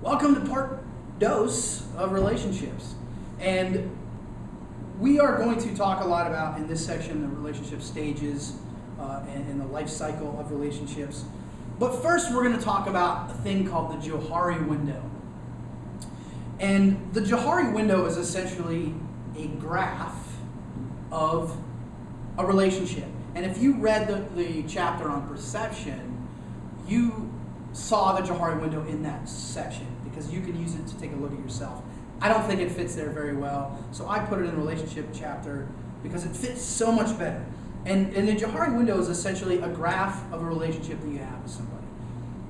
Welcome to part dose of relationships. And we are going to talk a lot about, in this section, the relationship stages and the life cycle of relationships. But first, we're going to talk about a thing called the Johari window. And the Johari window is essentially a graph of a relationship. And if you read the chapter on perception, you saw the Johari window in that section because you can use it to take a look at yourself. I don't think it fits there very well, so I put it in the relationship chapter because it fits so much better. And the Johari window is essentially a graph of a relationship that you have with somebody.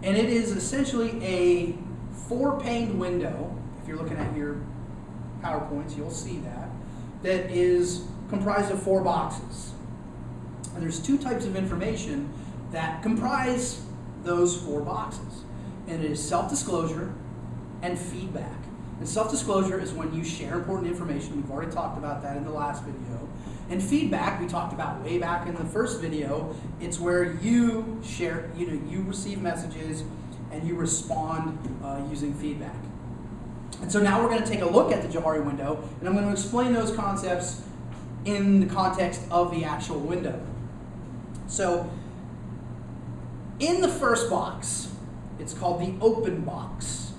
And it is essentially a four-paned window. If you're looking at your PowerPoints, you'll see that is comprised of four boxes. And there's two types of information that comprise those four boxes. And it is self-disclosure and feedback. And self-disclosure is when you share important information. We've already talked about that in the last video. And feedback, we talked about way back in the first video. It's where you share, you receive messages and you respond using feedback. And so now we're going to take a look at the Johari window, and I'm going to explain those concepts in the context of the actual window. So, in the first box, it's called the open box.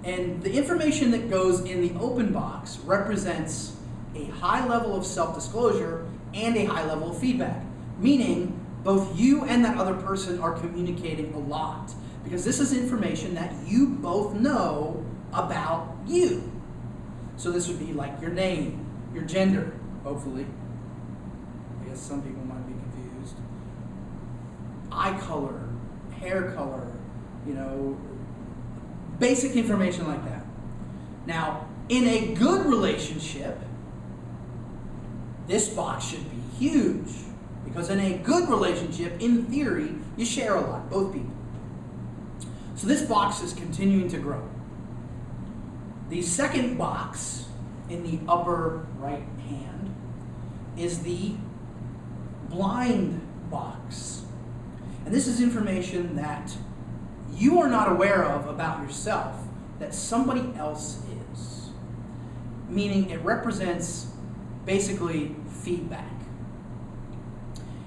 And the information that goes in the open box represents a high level of self-disclosure and a high level of feedback. Meaning, both you and that other person are communicating a lot. Because this is information that you both know about you. So this would be like your name, your gender, hopefully. I guess some people might be confused. Eye color, hair color, basic information like that. Now, in a good relationship, this box should be huge. Because in a good relationship, in theory, you share a lot, both people. So this box is continuing to grow. The second box in the upper right hand is the blind box. And this is information that you are not aware of about yourself that somebody else is. Meaning it represents basically feedback.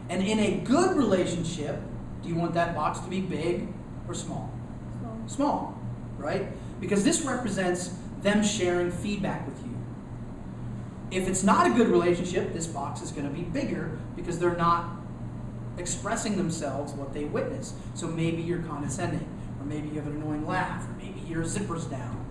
And in a good relationship, do you want that box to be big or small? Small, right? Because this represents them sharing feedback with you. If it's not a good relationship, this box is going to be bigger because they're not expressing themselves what they witness. So maybe you're condescending, or maybe you have an annoying laugh, or maybe your zipper's down,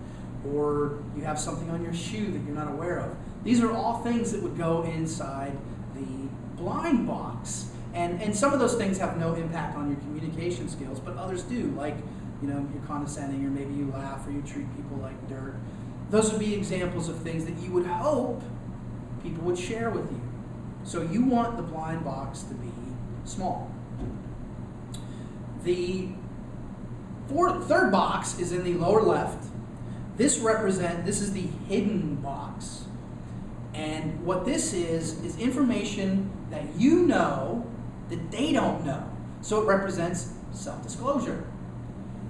or you have something on your shoe that you're not aware of. These are all things that would go inside the blind box. And some of those things have no impact on your communication skills, but others do, like you're condescending, or maybe you laugh, or you treat people like dirt. Those would be examples of things that you would hope people would share with you. So you want the blind box to be small. The third box is in the lower left. This is the hidden box. And what this is information that you know that they don't know. So it represents self-disclosure.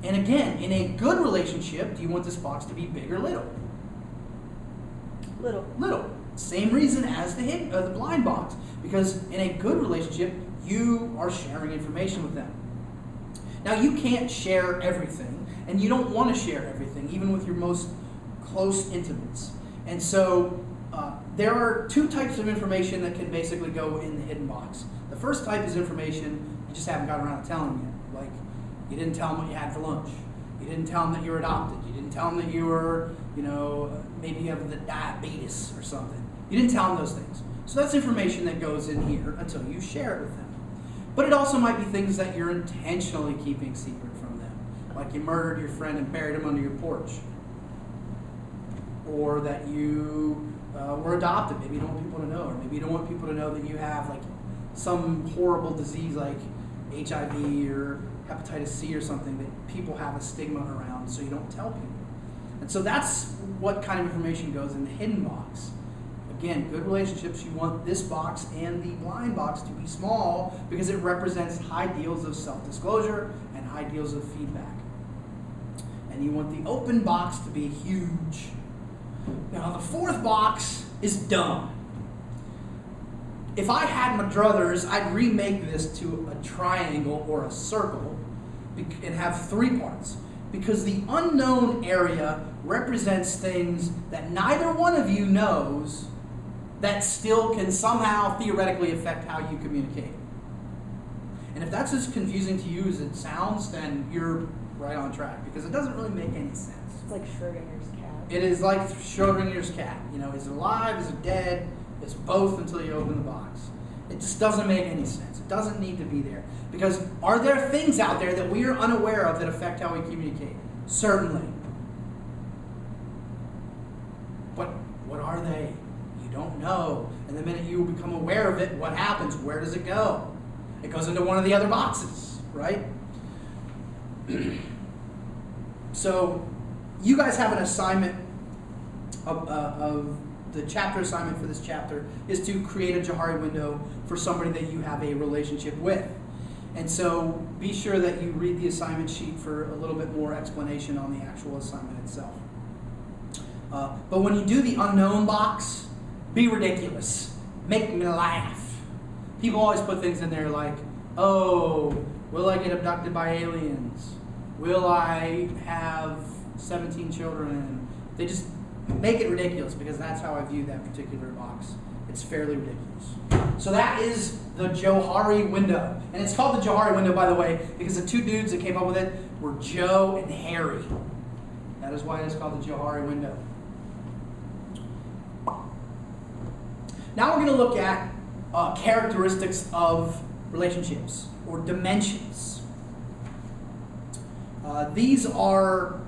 And again, in a good relationship, do you want this box to be big or little? Little. Same reason as the blind box. Because in a good relationship, you are sharing information with them. Now, you can't share everything, and you don't want to share everything, even with your most close intimates. And so, there are two types of information that can basically go in the hidden box. The first type is information you just haven't got around to telling yet. Like, you didn't tell them what you had for lunch. You didn't tell them that you were adopted. You didn't tell them that you were, maybe you have the diabetes or something. You didn't tell them those things. So that's information that goes in here until you share it with them. But it also might be things that you're intentionally keeping secret from them. Like you murdered your friend and buried him under your porch. Or that you were adopted. Maybe you don't want people to know. Or maybe you don't want people to know that you have like some horrible disease like HIV or hepatitis C or something that people have a stigma around, so you don't tell people. And so that's what kind of information goes in the hidden box. Again, good relationships, you want this box and the blind box to be small because it represents high deals of self-disclosure and high deals of feedback. and you want the open box to be huge. Now the fourth box is dumb. If I had my druthers, I'd remake this to a triangle or a circle and have 3 parts. Because the unknown area represents things that neither one of you knows that still can somehow theoretically affect how you communicate. And if that's as confusing to you as it sounds, then you're right on track, because it doesn't really make any sense. It's like Schrodinger's cat. It is like Schrodinger's cat. You know, is it alive? Is it dead? It's both until you open the box. It just doesn't make any sense. It doesn't need to be there. Because are there things out there that we are unaware of that affect how we communicate? Certainly. But what are they? You don't know. And the minute you become aware of it, what happens? Where does it go? It goes into one of the other boxes, right? So you guys have an assignment of the chapter assignment for this chapter is to create a Johari window for somebody that you have a relationship with. And so be sure that you read the assignment sheet for a little bit more explanation on the actual assignment itself. But when you do the unknown box, be ridiculous. Make me laugh. People always put things in there like, oh, will I get abducted by aliens? Will I have 17 children? They just make it ridiculous, because that's how I view that particular box. It's fairly ridiculous. So that is the Johari window. And it's called the Johari window, by the way, because the 2 dudes that came up with it were Joe and Harry. That is why it's called the Johari window. Now we're going to look at characteristics of relationships, or dimensions. These are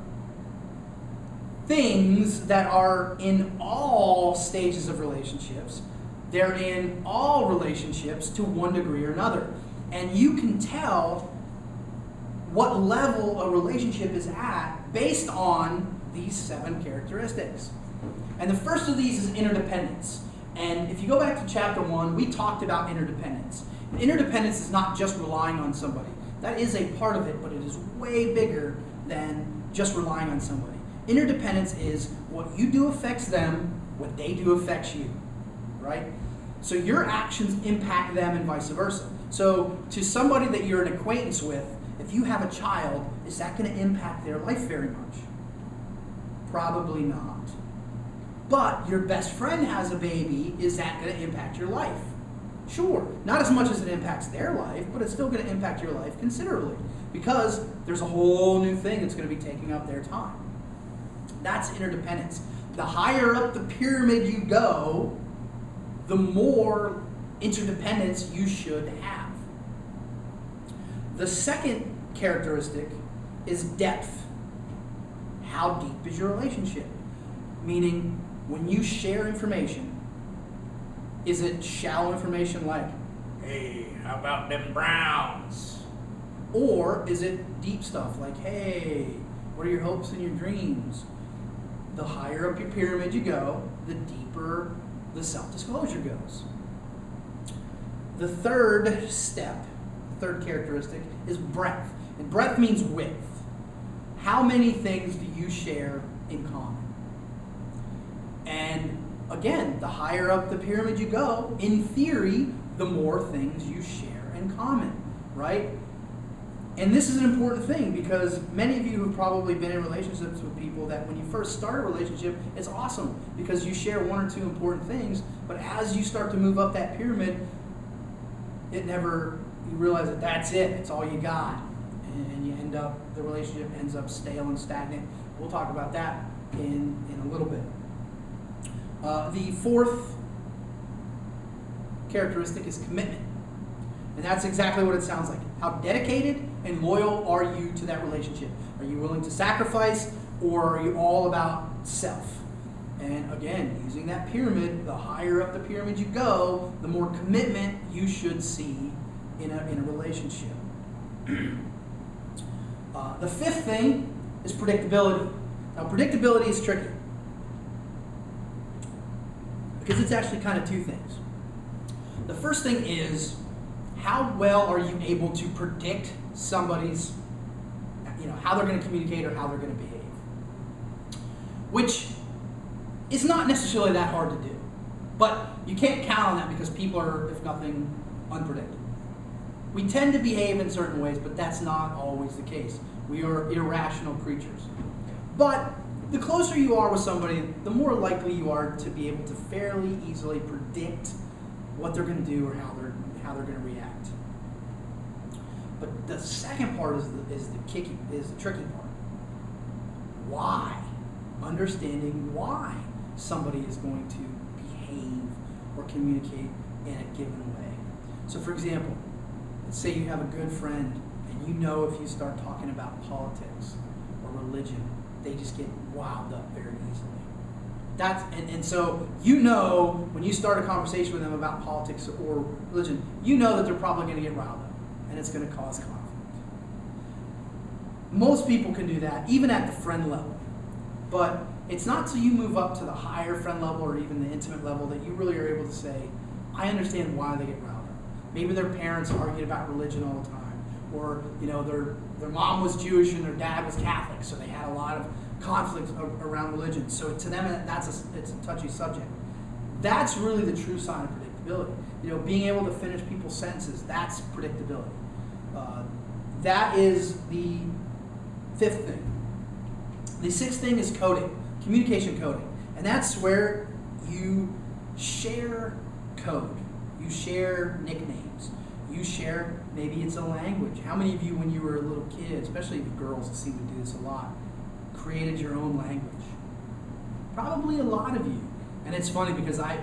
things that are in all stages of relationships. They're in all relationships to one degree or another. And you can tell what level a relationship is at based on these 7 characteristics. And the first of these is interdependence. And if you go back to chapter 1, we talked about interdependence. And interdependence is not just relying on somebody. That is a part of it, but it is way bigger than just relying on somebody. Interdependence is what you do affects them, what they do affects you, right? So your actions impact them and vice versa. So to somebody that you're an acquaintance with, if you have a child, is that going to impact their life very much? Probably not. But your best friend has a baby, is that going to impact your life? Sure. Not as much as it impacts their life, but it's still going to impact your life considerably, because there's a whole new thing that's going to be taking up their time. That's interdependence. The higher up the pyramid you go, the more interdependence you should have. The second characteristic is depth. How deep is your relationship? Meaning, when you share information, is it shallow information like, hey, how about them Browns? Or is it deep stuff like, hey, what are your hopes and your dreams? The higher up your pyramid you go, the deeper the self-disclosure goes. The third step, the third characteristic, is breadth. And breadth means width. How many things do you share in common? And again, the higher up the pyramid you go, in theory, the more things you share in common, right? And this is an important thing, because many of you have probably been in relationships with people that when you first start a relationship, it's awesome because you share 1 or 2 important things, but as you start to move up that pyramid, you realize that that's it, it's all you got. And you end up, the relationship ends up stale and stagnant. We'll talk about that in a little bit. The fourth characteristic is commitment. And that's exactly what it sounds like. How dedicated and loyal are you to that relationship? Are you willing to sacrifice, or are you all about self? And again, using that pyramid, the higher up the pyramid you go, the more commitment you should see in a relationship. The fifth thing is predictability. Now, predictability is tricky, because it's actually kind of 2 things. The first thing is, how well are you able to predict somebody's how they're going to communicate or how they're going to behave, which is not necessarily that hard to do. But you can't count on that because people are, if nothing, unpredictable. We tend to behave in certain ways, but that's not always the case. We are irrational creatures. But the closer you are with somebody, the more likely you are to be able to fairly easily predict what they're going to do or how they're going to react. But the second part is the tricky part. Why? Understanding why somebody is going to behave or communicate in a given way. So for example, let's say you have a good friend and you know if you start talking about politics or religion, they just get wound up very easily. And so you know when you start a conversation with them about politics or religion, you know that they're probably going to get riled up and it's going to cause conflict. Most people can do that, even at the friend level. But it's not till you move up to the higher friend level or even the intimate level that you really are able to say, I understand why they get riled up. Maybe their parents argued about religion all the time, or their mom was Jewish and their dad was Catholic, so they had a lot of conflict around religion. So to them, it's a touchy subject. That's really the true sign of predictability. Being able to finish people's sentences, that's predictability. That is the fifth thing. The sixth thing is coding, communication coding. And that's where you share code. You share nicknames. You share, maybe it's a language. How many of you, when you were a little kid, especially the girls seem to do this a lot, created your own language? Probably a lot of you. And it's funny because I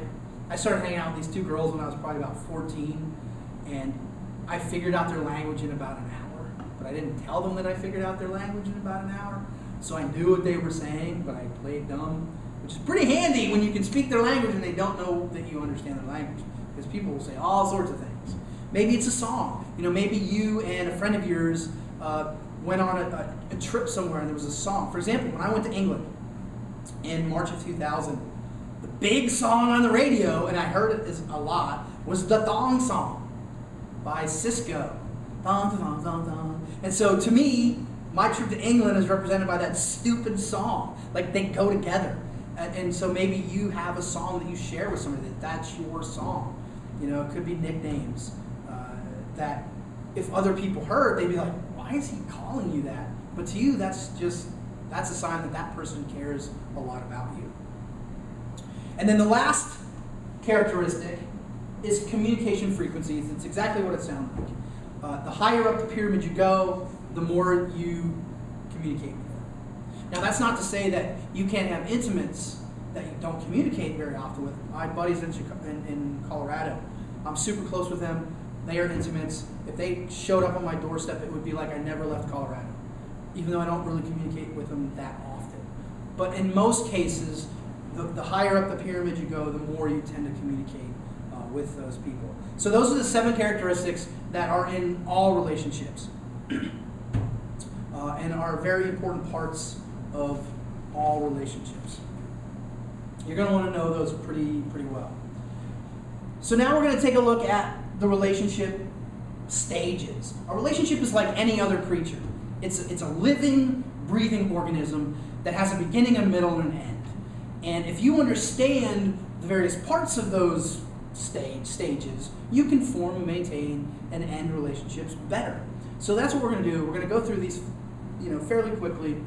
started hanging out with these two girls when I was probably about 14, and I figured out their language in about an hour. But I didn't tell them that I figured out their language in about an hour. So I knew what they were saying, but I played dumb, which is pretty handy when you can speak their language and they don't know that you understand their language, because people will say all sorts of things. Maybe it's a song. Maybe you and a friend of yours went on a trip somewhere and there was a song. For example, when I went to England in March of 2000, the big song on the radio, and I heard it a lot, was the Thong Song by Cisco. Thong, thong, thong, thong. And so to me, my trip to England is represented by that stupid song. Like, they go together. And so maybe you have a song that you share with somebody that's your song. It could be nicknames that if other people heard, they'd be like, why is he calling you that? But to you, that's a sign that that person cares a lot about you. And then the last characteristic is communication frequencies. It's exactly what it sounds like. The higher up the pyramid you go, the more you communicate with them. Now, that's not to say that you can't have intimates that you don't communicate very often with. My buddies in Colorado, I'm super close with them. They are intimates. If they showed up on my doorstep, it would be like I never left Colorado, even though I don't really communicate with them that often. But in most cases, the higher up the pyramid you go, the more you tend to communicate with those people. So those are the 7 characteristics that are in all relationships. And are very important parts of all relationships. You're going to want to know those pretty well. So now we're going to take a look at the relationship stages. A relationship is like any other creature. It's a living, breathing organism that has a beginning, a middle, and an end. And if you understand the various parts of those stages, you can form and maintain and end relationships better. So that's what we're going to do. We're going to go through these fairly quickly,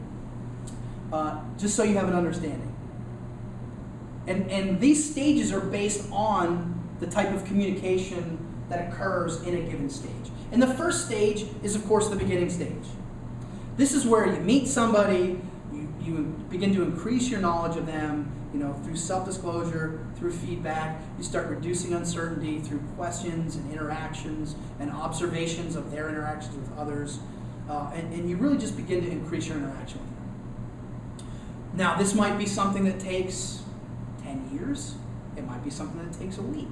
just so you have an understanding. And these stages are based on the type of communication that occurs in a given stage. And the first stage is, of course, the beginning stage. This is where you meet somebody, you begin to increase your knowledge of them, through self-disclosure, through feedback. You start reducing uncertainty through questions and interactions and observations of their interactions with others. And you really just begin to increase your interaction with them. Now, this might be something that takes 10 years. It might be something that takes a week.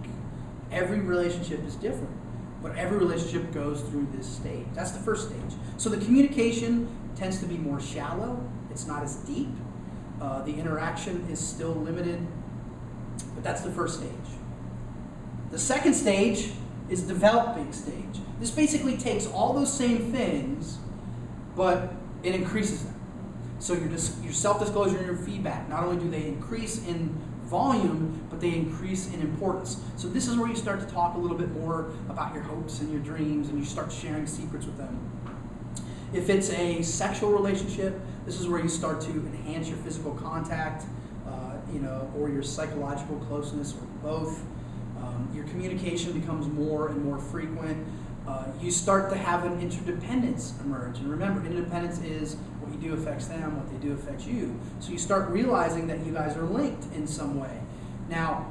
Every relationship is different, but every relationship goes through this stage. That's the first stage. So the communication tends to be more shallow. It's not as deep. The interaction is still limited, but that's the first stage. The second stage is developing stage. This basically takes all those same things, but it increases them. So your self-disclosure and your feedback, not only do they increase in volume, but they increase in importance. So this is where you start to talk a little bit more about your hopes and your dreams, and you start sharing secrets with them. If it's a sexual relationship, this is where you start to enhance your physical contact, or your psychological closeness, or both. Your communication becomes more and more frequent. You start to have an interdependence emerge. And remember, interdependence is what you do affects them, what they do affects you. So you start realizing that you guys are linked in some way. Now,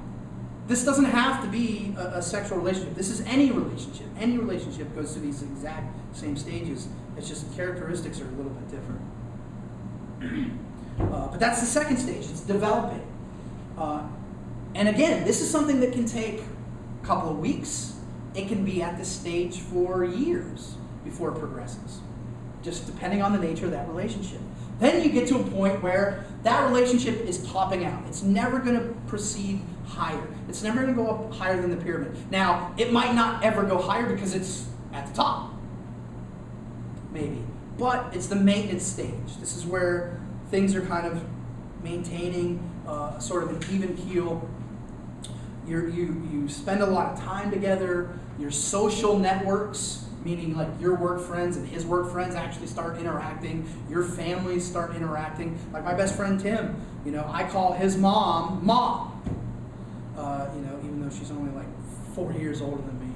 this doesn't have to be a sexual relationship. This is any relationship. Any relationship goes through these exact same stages. It's just the characteristics are a little bit different. But that's the second stage. It's developing. And again, this is something that can take a couple of weeks. It can be at this stage for years before it progresses, just depending on the nature of that relationship. Then you get to a point where that relationship is topping out. It's never going to proceed higher. It's never going to go up higher than the pyramid. Now, it might not ever go higher because it's at the top, maybe. But it's the maintenance stage. This is where things are kind of maintaining sort of an even keel. You spend a lot of time together. Your social networks, meaning like your work friends and his work friends, actually start interacting. Your families start interacting. Like my best friend Tim, I call his mom, even though she's only like 4 years older than me,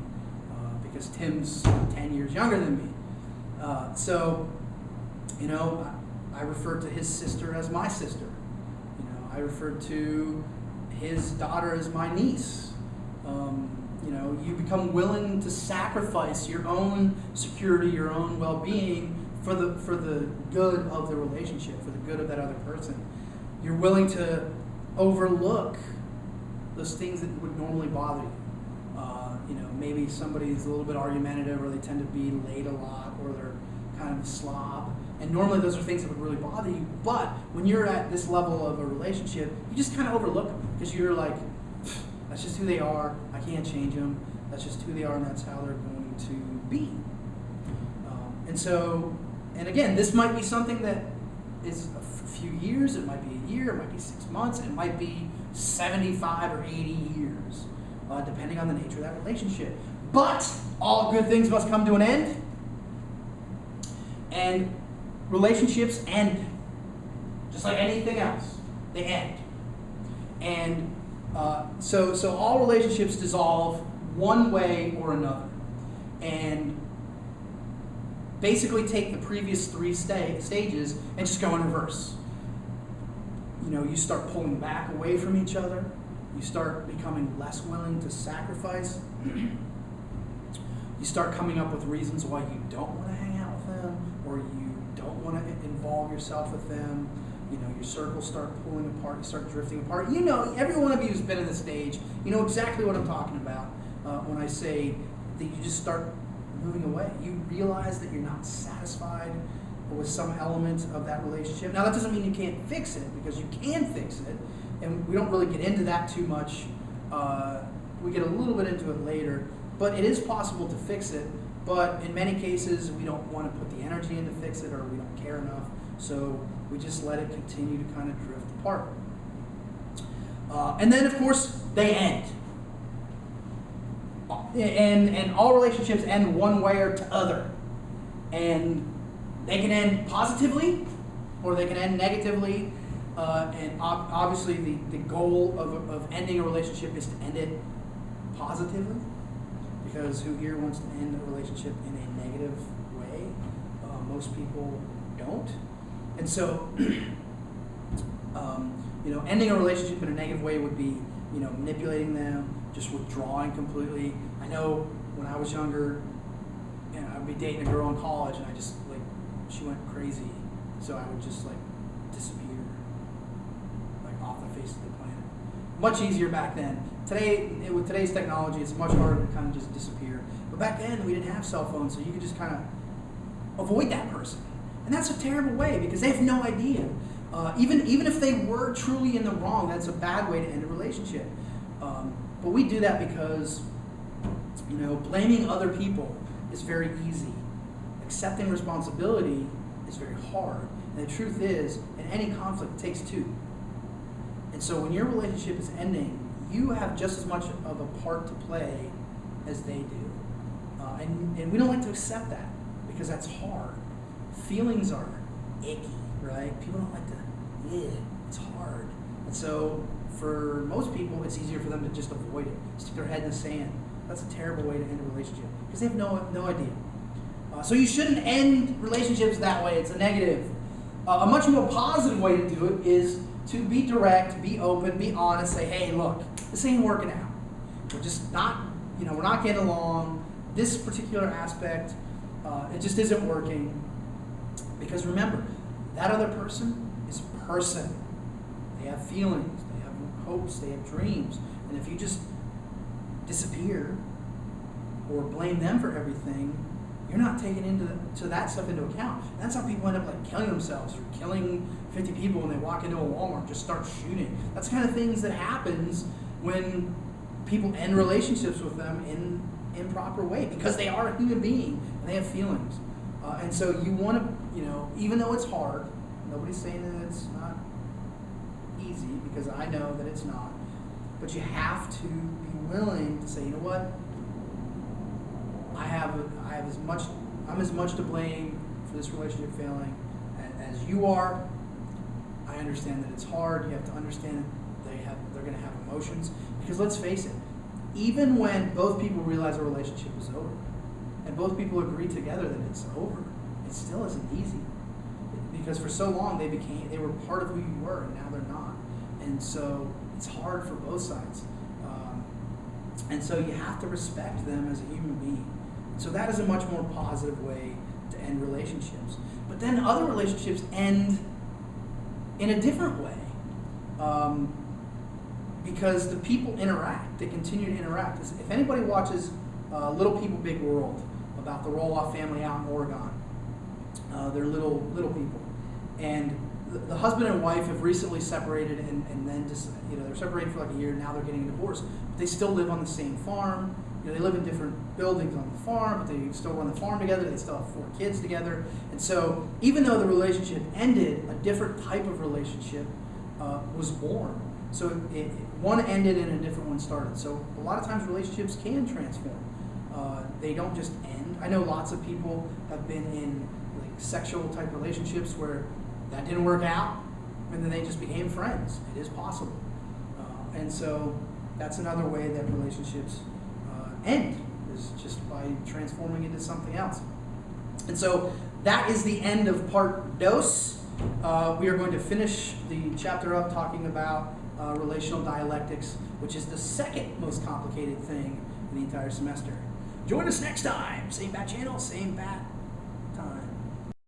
because Tim's 10 years younger than me. I refer to his sister as my sister. I refer to his daughter as my niece. You become willing to sacrifice your own security, your own well-being for the good of the relationship, for the good of that other person. You're willing to overlook those things that would normally bother you. Maybe somebody's a little bit argumentative, or they tend to be late a lot, or they're kind of a slob. And normally those are things that would really bother you. But when you're at this level of a relationship, you just kind of overlook them because you're like, that's just who they are. I can't change them. That's just who they are, and that's how they're going to be. And again, this might be something that is a few years. It might be a year. It might be 6 months. It might be 75 or 80 years, depending on the nature of that relationship. But all good things must come to an end. And relationships end, just like anything else. They end. And so all relationships dissolve one way or another. And basically take the previous 3 stages and just go in reverse. You start pulling back away from each other. You start becoming less willing to sacrifice. You start coming up with reasons why you don't want to hang out with them, or you don't want to involve yourself with them. Your circles start pulling apart. You start drifting apart. Every one of you who's been in this stage, you know exactly what I'm talking about when I say that you just start moving away. You realize that you're not satisfied with some element of that relationship. Now, that doesn't mean you can't fix it, because you can fix it, and we don't really get into that too much. We get a little bit into it later, but it is possible to fix it. But in many cases, we don't want to put the energy in to fix it, or we don't care enough, so we just let it continue to kind of drift apart. And then, of course, they end. And all relationships end one way or the other. And they can end positively, or they can end negatively. And obviously, the goal of ending a relationship is to end it positively. Because who here wants to end a relationship in a negative way? Most people don't. And so, ending a relationship in a negative way would be, manipulating them, just withdrawing completely. I know when I was younger, I'd be dating a girl in college, and she went crazy, so I would just disappear, off the face of the planet. Much easier back then. Today, with today's technology, it's much harder to kind of just disappear. But back then, we didn't have cell phones, so you could just kind of avoid that person. And that's a terrible way, because they have no idea. Even if they were truly in the wrong, that's a bad way to end a relationship. But we do that because, blaming other people is very easy. Accepting responsibility is very hard. And the truth is, in any conflict, it takes two. And so when your relationship is ending, you have just as much of a part to play as they do. And we don't like to accept that because that's hard. Feelings are icky, right? People don't like to, it's hard. And so for most people, it's easier for them to just avoid it, stick their head in the sand. That's a terrible way to end a relationship because they have no idea. So you shouldn't end relationships that way. It's a negative. A much more positive way to do it is to be direct, be open, be honest, say, hey, look, this ain't working out. We're just not, we're not getting along. This particular aspect, it just isn't working. Because remember, that other person is a person. They have feelings, they have hopes, they have dreams. And if you just disappear or blame them for everything, you're not taking that stuff into account. And that's how people end up like killing themselves or killing 50 people when they walk into a Walmart and just start shooting. That's the kind of things that happens when people end relationships with them in improper way because they are a human being and they have feelings. And so you want to, even though it's hard, nobody's saying that it's not easy because I know that it's not, but you have to be willing to say, you know what? I'm as much to blame for this relationship failing as you are. I understand that it's hard. You have to understand that they're going to have emotions. Because let's face it, even when both people realize a relationship is over, and both people agree together that it's over, it still isn't easy. Because for so long they were part of who you were, and now they're not. And so it's hard for both sides. And so you have to respect them as a human being. So that is a much more positive way to end relationships. But then other relationships end in a different way. Because the people interact, they continue to interact. If anybody watches Little People, Big World, about the Roloff family out in Oregon, they're little people. And the husband and wife have recently separated and then just, they're separated for like a year, now they're getting a divorce. But they still live on the same farm. They live in different buildings on the farm, but they still run the farm together. They still have 4 kids together. And so even though the relationship ended, a different type of relationship was born. So one ended and a different one started. So a lot of times relationships can transform. They don't just end. I know lots of people have been in like sexual type relationships where that didn't work out, and then they just became friends. It is possible. And so that's another way that relationships end, is just by transforming into something else. And so that is the end of part dos. We are going to finish the chapter up talking about relational dialectics, which is the second most complicated thing in the entire semester. Join us next time. Same bat channel, same bat